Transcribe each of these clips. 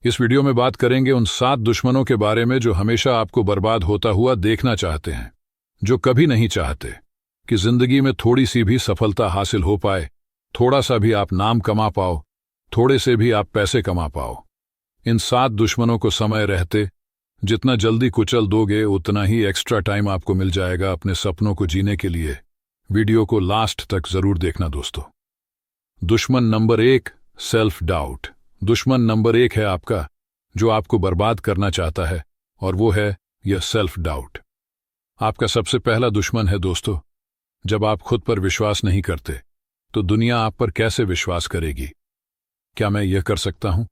इस वीडियो में बात करेंगे उन 7 दुश्मनों के बारे में जो हमेशा आपको बर्बाद होता हुआ देखना चाहते हैं, जो कभी नहीं चाहते कि जिंदगी में थोड़ी सी भी सफलता हासिल हो पाए, थोड़ा सा भी आप नाम कमा पाओ, थोड़े से भी आप पैसे कमा पाओ। इन 7 दुश्मनों को समय रहते जितना जल्दी कुचल दोगे उतना ही एक्स्ट्रा टाइम आपको मिल जाएगा अपने सपनों को जीने के लिए। वीडियो को लास्ट तक जरूर देखना दोस्तों। दुश्मन नंबर 1, सेल्फ डाउट। दुश्मन नंबर 1 है आपका, जो आपको बर्बाद करना चाहता है, और वो है यह सेल्फ डाउट। आपका सबसे पहला दुश्मन है दोस्तों। जब आप खुद पर विश्वास नहीं करते तो दुनिया आप पर कैसे विश्वास करेगी? क्या मैं यह कर सकता हूं?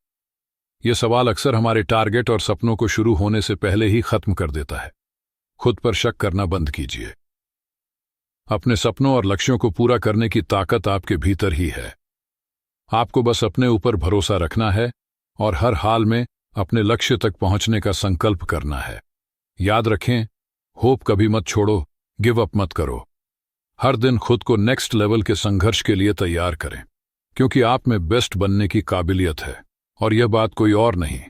यह सवाल अक्सर हमारे टारगेट और सपनों को शुरू होने से पहले ही खत्म कर देता है। खुद पर शक करना बंद कीजिए। अपने सपनों और लक्ष्यों को पूरा करने की ताकत आपके भीतर ही है। आपको बस अपने ऊपर भरोसा रखना है और हर हाल में अपने लक्ष्य तक पहुंचने का संकल्प करना है। याद रखें, होप कभी मत छोड़ो, गिव अप मत करो। हर दिन खुद को नेक्स्ट लेवल के संघर्ष के लिए तैयार करें, क्योंकि आप में बेस्ट बनने की काबिलियत है और यह बात कोई और नहीं,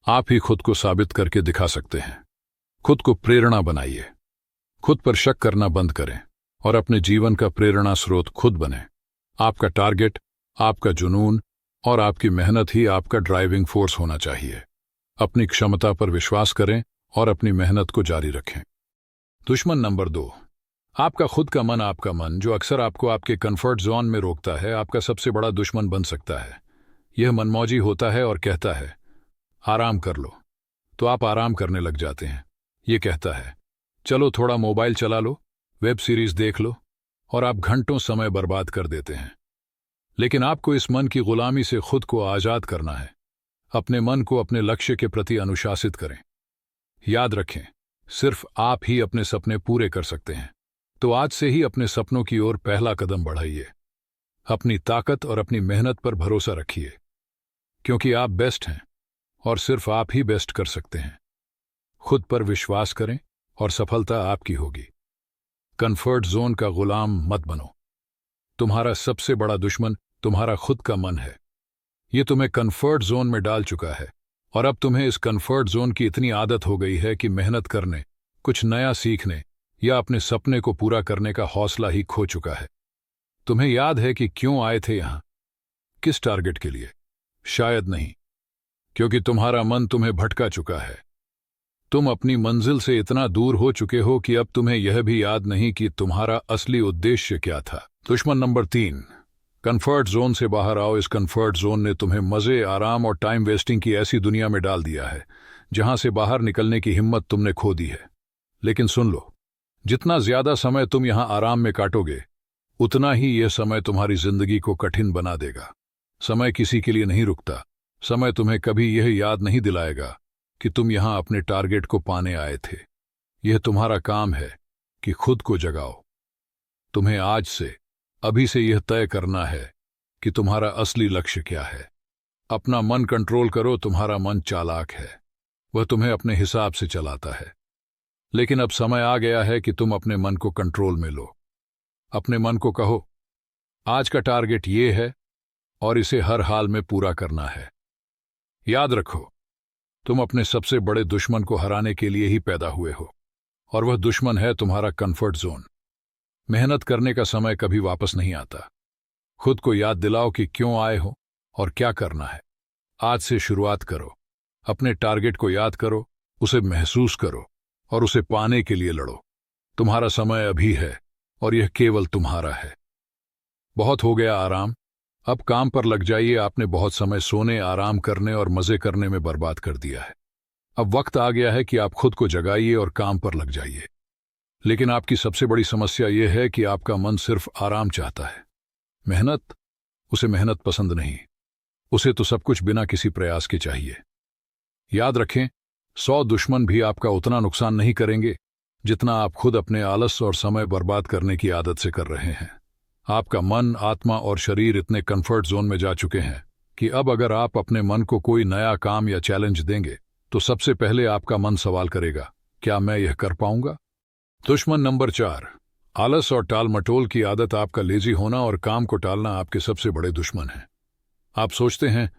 आप ही खुद को साबित करके दिखा सकते हैं। खुद को प्रेरणा बनाइए। खुद पर शक करना बंद करें और अपने जीवन का प्रेरणा स्रोत खुद बने। आपका टारगेट, आपका जुनून और आपकी मेहनत ही आपका ड्राइविंग फोर्स होना चाहिए। अपनी क्षमता पर विश्वास करें और अपनी मेहनत को जारी रखें। दुश्मन नंबर 2, आपका खुद का मन। आपका मन, जो अक्सर आपको आपके कंफर्ट जोन में रोकता है, आपका सबसे बड़ा दुश्मन बन सकता है। यह मनमौजी होता है और कहता है आराम कर लो, तो आप आराम करने लग जाते हैं। यह कहता है चलो थोड़ा मोबाइल चला लो, वेब सीरीज देख लो, और आप घंटों समय बर्बाद कर देते हैं। लेकिन आपको इस मन की गुलामी से खुद को आजाद करना है। अपने मन को अपने लक्ष्य के प्रति अनुशासित करें। याद रखें, सिर्फ आप ही अपने सपने पूरे कर सकते हैं। तो आज से ही अपने सपनों की ओर पहला कदम बढ़ाइए। अपनी ताकत और अपनी मेहनत पर भरोसा रखिए, क्योंकि आप बेस्ट हैं और सिर्फ आप ही बेस्ट कर सकते हैं। खुद पर विश्वास करें और सफलता आपकी होगी। कंफर्ट जोन का गुलाम मत बनो। तुम्हारा सबसे बड़ा दुश्मन तुम्हारा खुद का मन है। यह तुम्हें कंफर्ट जोन में डाल चुका है और अब तुम्हें इस कंफर्ट जोन की इतनी आदत हो गई है कि मेहनत करने, कुछ नया सीखने या अपने सपने को पूरा करने का हौसला ही खो चुका है। तुम्हें याद है कि क्यों आए थे यहां? किस टारगेट के लिए? शायद नहीं, क्योंकि तुम्हारा मन तुम्हें भटका चुका है। तुम अपनी मंजिल से इतना दूर हो चुके हो कि अब तुम्हें यह भी याद नहीं कि तुम्हारा असली उद्देश्य क्या था। दुश्मन नंबर 3, कंफर्ट जोन से बाहर आओ। इस कंफर्ट जोन ने तुम्हें मजे, आराम और टाइम वेस्टिंग की ऐसी दुनिया में डाल दिया है जहां से बाहर निकलने की हिम्मत तुमने खो दी है। लेकिन सुन लो, जितना ज्यादा समय तुम यहां आराम में काटोगे, उतना ही यह समय तुम्हारी जिंदगी को कठिन बना देगा। समय किसी के लिए नहीं रुकता। समय तुम्हें कभी यह याद नहीं दिलाएगा कि तुम यहां अपने टारगेट को पाने आए थे। यह तुम्हारा काम है कि खुद को जगाओ। तुम्हें आज से, अभी से यह तय करना है कि तुम्हारा असली लक्ष्य क्या है। अपना मन कंट्रोल करो। तुम्हारा मन चालाक है, वह तुम्हें अपने हिसाब से चलाता है। लेकिन अब समय आ गया है कि तुम अपने मन को कंट्रोल में लो। अपने मन को कहो, आज का टारगेट ये है और इसे हर हाल में पूरा करना है। याद रखो, तुम अपने सबसे बड़े दुश्मन को हराने के लिए ही पैदा हुए हो, और वह दुश्मन है तुम्हारा कंफर्ट जोन। मेहनत करने का समय कभी वापस नहीं आता। खुद को याद दिलाओ कि क्यों आए हो और क्या करना है। आज से शुरुआत करो। अपने टारगेट को याद करो, उसे महसूस करो और उसे पाने के लिए लड़ो। तुम्हारा समय अभी है और यह केवल तुम्हारा है। बहुत हो गया आराम, अब काम पर लग जाइए। आपने बहुत समय सोने, आराम करने और मजे करने में बर्बाद कर दिया है। अब वक्त आ गया है कि आप खुद को जगाइए और काम पर लग जाइए। लेकिन आपकी सबसे बड़ी समस्या यह है कि आपका मन सिर्फ आराम चाहता है। मेहनत, उसे मेहनत पसंद नहीं। उसे तो सब कुछ बिना किसी प्रयास के चाहिए। याद रखें, 100 दुश्मन भी आपका उतना नुकसान नहीं करेंगे जितना आप खुद अपने आलस और समय बर्बाद करने की आदत से कर रहे हैं। आपका मन, आत्मा और शरीर इतने कंफर्ट जोन में जा चुके हैं कि अब अगर आप अपने मन को कोई नया काम या चैलेंज देंगे तो सबसे पहले आपका मन सवाल करेगा, क्या मैं यह कर पाऊंगा? दुश्मन नंबर 4, आलस और टाल मटोल की आदत। आपका लेजी होना और काम को टालना आपके सबसे बड़े दुश्मन हैं। आप सोचते हैं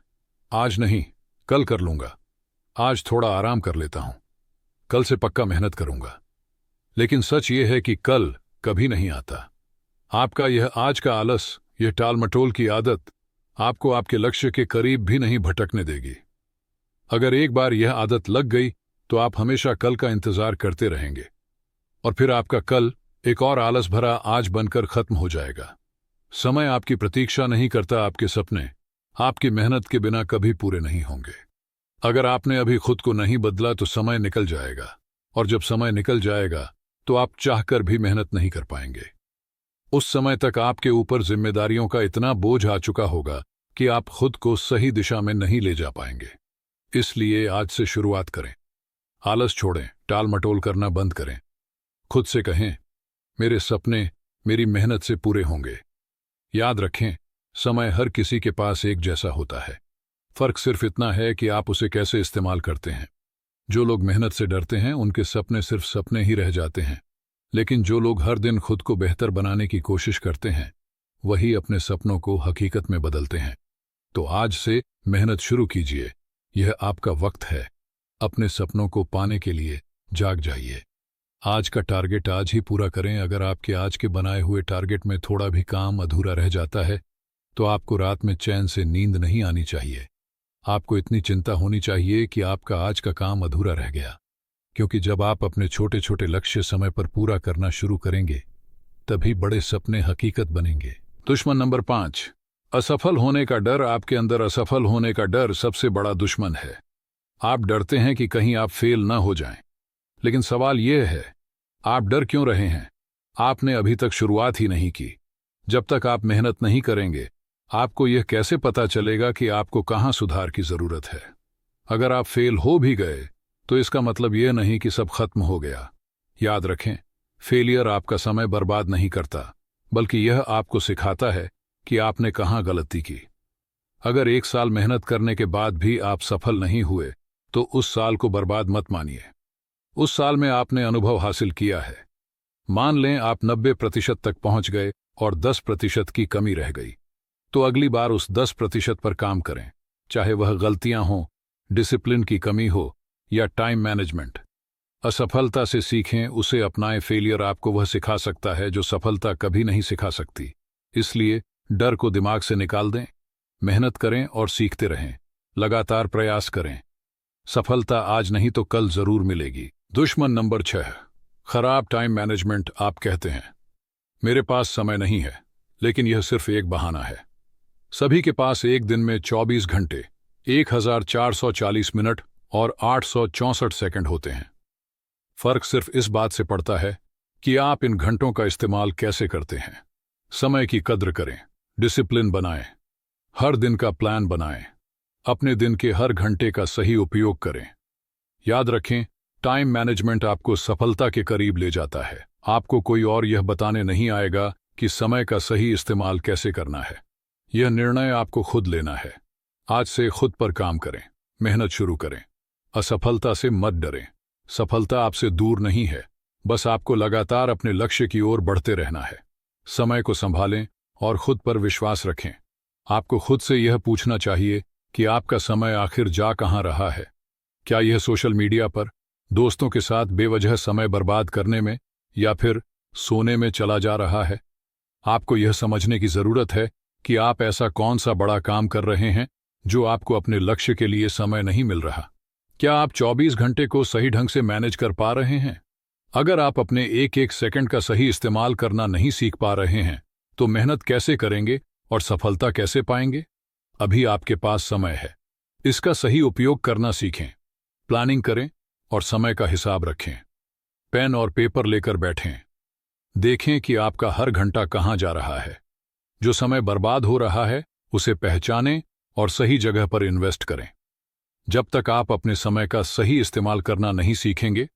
आज नहीं, कल कर लूंगा, आज थोड़ा आराम कर लेता हूं, कल से पक्का मेहनत करूंगा। लेकिन सच यह है कि कल कभी नहीं आता। आपका यह आज का आलस, यह टालमटोल की आदत आपको आपके लक्ष्य के करीब भी नहीं भटकने देगी। अगर एक बार यह आदत लग गई तो आप हमेशा कल का इंतजार करते रहेंगे और फिर आपका कल एक और आलस भरा आज बनकर खत्म हो जाएगा। समय आपकी प्रतीक्षा नहीं करता, आपके सपने आपकी मेहनत के बिना कभी पूरे नहीं होंगे। अगर आपने अभी खुद को नहीं बदला तो समय निकल जाएगा, और जब समय निकल जाएगा तो आप चाहकर भी मेहनत नहीं कर पाएंगे। उस समय तक आपके ऊपर जिम्मेदारियों का इतना बोझ आ चुका होगा कि आप खुद को सही दिशा में नहीं ले जा पाएंगे। इसलिए आज से शुरुआत करें, आलस छोड़ें, टाल मटोल करना बंद करें। खुद से कहें, मेरे सपने मेरी मेहनत से पूरे होंगे। याद रखें, समय हर किसी के पास एक जैसा होता है, फर्क सिर्फ इतना है कि आप उसे कैसे इस्तेमाल करते हैं। जो लोग मेहनत से डरते हैं उनके सपने सिर्फ सपने ही रह जाते हैं, लेकिन जो लोग हर दिन खुद को बेहतर बनाने की कोशिश करते हैं वही अपने सपनों को हकीकत में बदलते हैं। तो आज से मेहनत शुरू कीजिए, यह आपका वक्त है। अपने सपनों को पाने के लिए जाग जाइए। आज का टारगेट आज ही पूरा करें। अगर आपके आज के बनाए हुए टारगेट में थोड़ा भी काम अधूरा रह जाता है तो आपको रात में चैन से नींद नहीं आनी चाहिए। आपको इतनी चिंता होनी चाहिए कि आपका आज का काम अधूरा रह गया, क्योंकि जब आप अपने छोटे छोटे लक्ष्य समय पर पूरा करना शुरू करेंगे तभी बड़े सपने हकीकत बनेंगे। दुश्मन नंबर 5, असफल होने का डर। आपके अंदर असफल होने का डर सबसे बड़ा दुश्मन है। आप डरते हैं कि कहीं आप फेल न हो जाएं, लेकिन सवाल यह है, आप डर क्यों रहे हैं? आपने अभी तक शुरुआत ही नहीं की। जब तक आप मेहनत नहीं करेंगे आपको यह कैसे पता चलेगा कि आपको कहां सुधार की जरूरत है। अगर आप फेल हो भी गए तो इसका मतलब यह नहीं कि सब खत्म हो गया। याद रखें, फेलियर आपका समय बर्बाद नहीं करता, बल्कि यह आपको सिखाता है कि आपने कहां गलती की। अगर 1 साल मेहनत करने के बाद भी आप सफल नहीं हुए तो उस साल को बर्बाद मत मानिए। उस साल में आपने अनुभव हासिल किया है। मान लें आप 90% तक पहुंच गए और 10% की कमी रह गई, तो अगली बार उस 10% पर काम करें, चाहे वह गलतियां हों, डिसिप्लिन की कमी हो या टाइम मैनेजमेंट। असफलता से सीखें, उसे अपनाएं। फेलियर आपको वह सिखा सकता है जो सफलता कभी नहीं सिखा सकती। इसलिए डर को दिमाग से निकाल दें, मेहनत करें और सीखते रहें। लगातार प्रयास करें। सफलता आज नहीं तो कल जरूर मिलेगी। दुश्मन नंबर 6, खराब टाइम मैनेजमेंट। आप कहते हैं, मेरे पास समय नहीं है, लेकिन यह सिर्फ एक बहाना है। सभी के पास एक दिन में 24 घंटे, 1440 मिनट और 864 सेकंड होते हैं। फर्क सिर्फ इस बात से पड़ता है कि आप इन घंटों का इस्तेमाल कैसे करते हैं। समय की कद्र करें, डिसिप्लिन बनाएं, हर दिन का प्लान बनाएं, अपने दिन के हर घंटे का सही उपयोग करें। याद रखें, टाइम मैनेजमेंट आपको सफलता के करीब ले जाता है। आपको कोई और यह बताने नहीं आएगा कि समय का सही इस्तेमाल कैसे करना है। यह निर्णय आपको खुद लेना है। आज से खुद पर काम करें, मेहनत शुरू करें। असफलता से मत डरें। सफलता आपसे दूर नहीं है, बस आपको लगातार अपने लक्ष्य की ओर बढ़ते रहना है। समय को संभालें और खुद पर विश्वास रखें। आपको खुद से यह पूछना चाहिए कि आपका समय आखिर जा कहां रहा है। क्या यह सोशल मीडिया पर, दोस्तों के साथ बेवजह समय बर्बाद करने में, या फिर सोने में चला जा रहा है? आपको यह समझने की जरूरत है कि आप ऐसा कौन सा बड़ा काम कर रहे हैं जो आपको अपने लक्ष्य के लिए समय नहीं मिल रहा। क्या आप 24 घंटे को सही ढंग से मैनेज कर पा रहे हैं? अगर आप अपने एक एक सेकंड का सही इस्तेमाल करना नहीं सीख पा रहे हैं तो मेहनत कैसे करेंगे और सफलता कैसे पाएंगे? अभी आपके पास समय है, इसका सही उपयोग करना सीखें। प्लानिंग करें और समय का हिसाब रखें। पेन और पेपर लेकर बैठें। देखें कि आपका हर घंटा कहां जा रहा है। जो समय बर्बाद हो रहा है उसे पहचानें और सही जगह पर इन्वेस्ट करें। जब तक आप अपने समय का सही इस्तेमाल करना नहीं सीखेंगे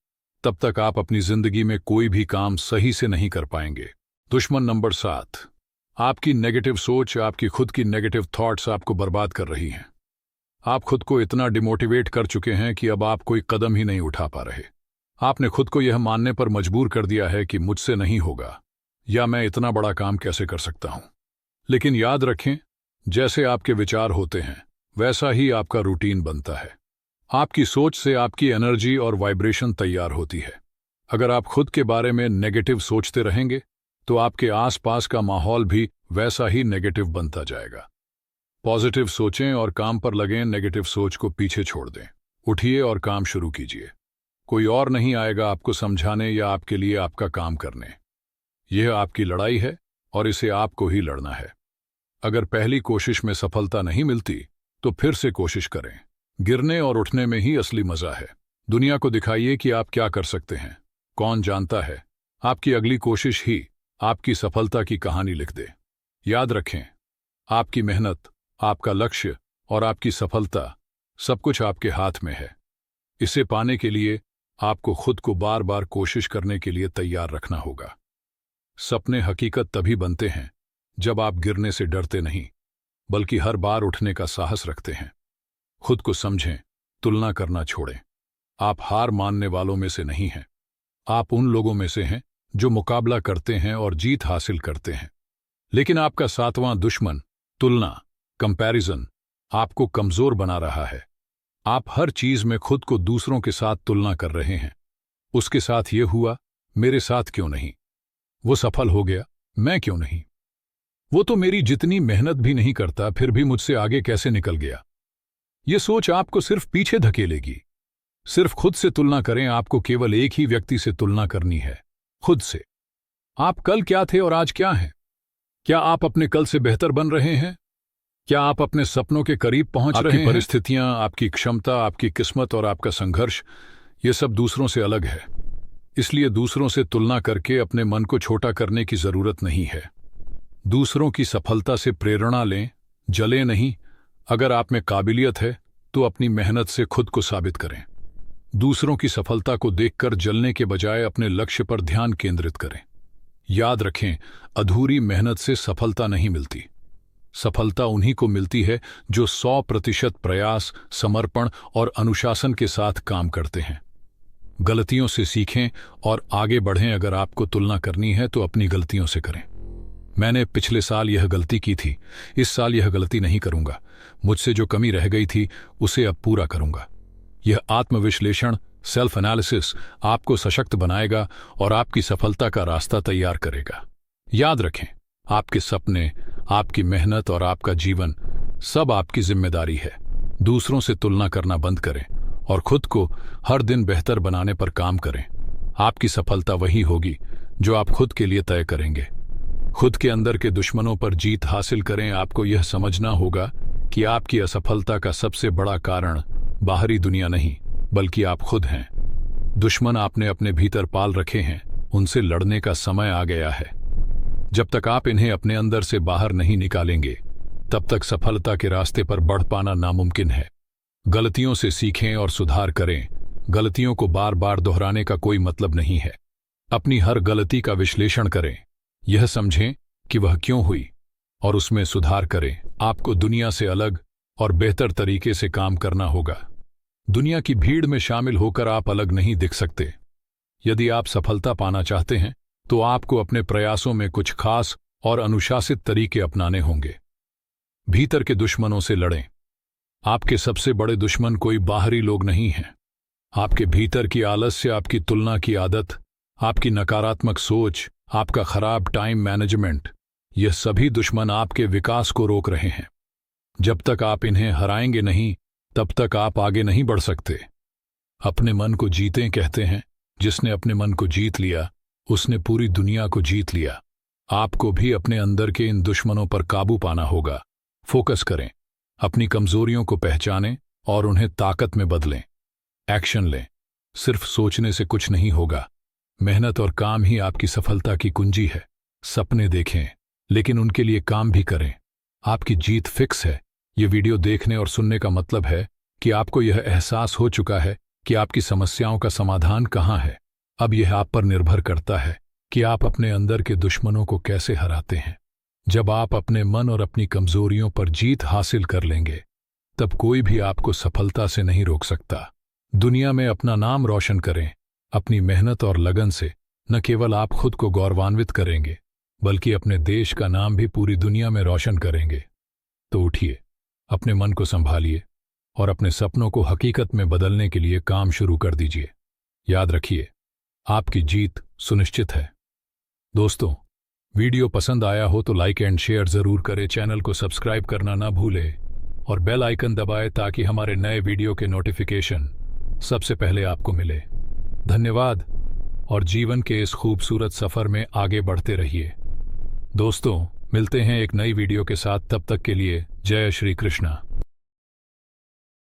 तब तक आप अपनी जिंदगी में कोई भी काम सही से नहीं कर पाएंगे। दुश्मन नंबर 7, आपकी नेगेटिव सोच। आपकी खुद की नेगेटिव थॉट्स आपको बर्बाद कर रही हैं। आप खुद को इतना डिमोटिवेट कर चुके हैं कि अब आप कोई कदम ही नहीं उठा पा रहे। आपने खुद को यह मानने पर मजबूर कर दिया है कि मुझसे नहीं होगा, या मैं इतना बड़ा काम कैसे कर सकता हूं। लेकिन याद रखें, जैसे आपके विचार होते हैं वैसा ही आपका रूटीन बनता है। आपकी सोच से आपकी एनर्जी और वाइब्रेशन तैयार होती है। अगर आप खुद के बारे में नेगेटिव सोचते रहेंगे तो आपके आसपास का माहौल भी वैसा ही नेगेटिव बनता जाएगा। पॉजिटिव सोचें और काम पर लगें, नेगेटिव सोच को पीछे छोड़ दें। उठिए और काम शुरू कीजिए। कोई और नहीं आएगा आपको समझाने या आपके लिए आपका काम करने। यह आपकी लड़ाई है और इसे आपको ही लड़ना है। अगर पहली कोशिश में सफलता नहीं मिलती तो फिर से कोशिश करें। गिरने और उठने में ही असली मजा है। दुनिया को दिखाइए कि आप क्या कर सकते हैं। कौन जानता है, आपकी अगली कोशिश ही आपकी सफलता की कहानी लिख दे। याद रखें, आपकी मेहनत, आपका लक्ष्य और आपकी सफलता सब कुछ आपके हाथ में है। इसे पाने के लिए आपको खुद को बार बार कोशिश करने के लिए तैयार रखना होगा। सपने हकीकत तभी बनते हैं जब आप गिरने से डरते नहीं, बल्कि हर बार उठने का साहस रखते हैं। खुद को समझें, तुलना करना छोड़ें। आप हार मानने वालों में से नहीं हैं। आप उन लोगों में से हैं जो मुकाबला करते हैं और जीत हासिल करते हैं। लेकिन आपका सातवां दुश्मन, तुलना, कंपैरिजन, आपको कमजोर बना रहा है। आप हर चीज में खुद को दूसरों के साथ तुलना कर रहे हैं। उसके साथ ये हुआ, मेरे साथ क्यों नहीं? वो सफल हो गया, मैं क्यों नहीं? वो तो मेरी जितनी मेहनत भी नहीं करता, फिर भी मुझसे आगे कैसे निकल गया? ये सोच आपको सिर्फ पीछे धकेलेगी। सिर्फ खुद से तुलना करें। आपको केवल एक ही व्यक्ति से तुलना करनी है, खुद से। आप कल क्या थे और आज क्या हैं? क्या आप अपने कल से बेहतर बन रहे हैं? क्या आप अपने सपनों के करीब पहुंच रहे हैं? परिस्थितियां, आपकी क्षमता, आपकी किस्मत और आपका संघर्ष, ये सब दूसरों से अलग है। इसलिए दूसरों से तुलना करके अपने मन को छोटा करने की जरूरत नहीं है। दूसरों की सफलता से प्रेरणा लें, जलें नहीं। अगर आप में काबिलियत है तो अपनी मेहनत से खुद को साबित करें। दूसरों की सफलता को देखकर जलने के बजाय अपने लक्ष्य पर ध्यान केंद्रित करें। याद रखें, अधूरी मेहनत से सफलता नहीं मिलती। सफलता उन्हीं को मिलती है जो 100% प्रयास, समर्पण और अनुशासन के साथ काम करते हैं। गलतियों से सीखें और आगे बढ़ें। अगर आपको तुलना करनी है तो अपनी गलतियों से करें। मैंने पिछले साल यह गलती की थी, इस साल यह गलती नहीं करूंगा। मुझसे जो कमी रह गई थी उसे अब पूरा करूंगा। यह आत्मविश्लेषण, सेल्फ एनालिसिस आपको सशक्त बनाएगा और आपकी सफलता का रास्ता तैयार करेगा। याद रखें, आपके सपने, आपकी मेहनत और आपका जीवन सब आपकी जिम्मेदारी है। दूसरों से तुलना करना बंद करें और खुद को हर दिन बेहतर बनाने पर काम करें। आपकी सफलता वही होगी जो आप खुद के लिए तय करेंगे। खुद के अंदर के दुश्मनों पर जीत हासिल करें। आपको यह समझना होगा कि आपकी असफलता का सबसे बड़ा कारण बाहरी दुनिया नहीं, बल्कि आप खुद हैं। दुश्मन आपने अपने भीतर पाल रखे हैं, उनसे लड़ने का समय आ गया है। जब तक आप इन्हें अपने अंदर से बाहर नहीं निकालेंगे, तब तक सफलता के रास्ते पर बढ़ पाना नामुमकिन है। गलतियों से सीखें और सुधार करें। गलतियों को बार बार दोहराने का कोई मतलब नहीं है। अपनी हर गलती का विश्लेषण करें, यह समझें कि वह क्यों हुई और उसमें सुधार करें। आपको दुनिया से अलग और बेहतर तरीके से काम करना होगा। दुनिया की भीड़ में शामिल होकर आप अलग नहीं दिख सकते। यदि आप सफलता पाना चाहते हैं तो आपको अपने प्रयासों में कुछ खास और अनुशासित तरीके अपनाने होंगे। भीतर के दुश्मनों से लड़ें। आपके सबसे बड़े दुश्मन कोई बाहरी लोग नहीं हैं। आपके भीतर की आलस्य, आपकी तुलना की आदत, आपकी नकारात्मक सोच, आपका खराब टाइम मैनेजमेंट, यह सभी दुश्मन आपके विकास को रोक रहे हैं। जब तक आप इन्हें हराएंगे नहीं, तब तक आप आगे नहीं बढ़ सकते। अपने मन को जीतें कहते हैं। जिसने अपने मन को जीत लिया, उसने पूरी दुनिया को जीत लिया। आपको भी अपने अंदर के इन दुश्मनों पर काबू पाना होगा। फोकस करें, अपनी कमजोरियों को पहचानें और उन्हें ताकत में बदलें। एक्शन लें। सिर्फ सोचने से कुछ नहीं होगा। मेहनत और काम ही आपकी सफलता की कुंजी है। सपने देखें, लेकिन उनके लिए काम भी करें। आपकी जीत फिक्स है। ये वीडियो देखने और सुनने का मतलब है कि आपको यह एहसास हो चुका है कि आपकी समस्याओं का समाधान कहाँ है। अब यह आप पर निर्भर करता है कि आप अपने अंदर के दुश्मनों को कैसे हराते हैं। जब आप अपने मन और अपनी कमजोरियों पर जीत हासिल कर लेंगे, तब कोई भी आपको सफलता से नहीं रोक सकता। दुनिया में अपना नाम रोशन करें। अपनी मेहनत और लगन से न केवल आप खुद को गौरवान्वित करेंगे, बल्कि अपने देश का नाम भी पूरी दुनिया में रोशन करेंगे। तो उठिए, अपने मन को संभालिए और अपने सपनों को हकीकत में बदलने के लिए काम शुरू कर दीजिए। याद रखिए, आपकी जीत सुनिश्चित है। दोस्तों, वीडियो पसंद आया हो तो लाइक एंड शेयर जरूर करें, चैनल को सब्सक्राइब करना ना भूलें और बेल आइकन दबाएं ताकि हमारे नए वीडियो के नोटिफिकेशन सबसे पहले आपको मिले। धन्यवाद और जीवन के इस खूबसूरत सफर में आगे बढ़ते रहिए। दोस्तों, मिलते हैं एक नई वीडियो के साथ, तब तक के लिए जय श्री कृष्णा।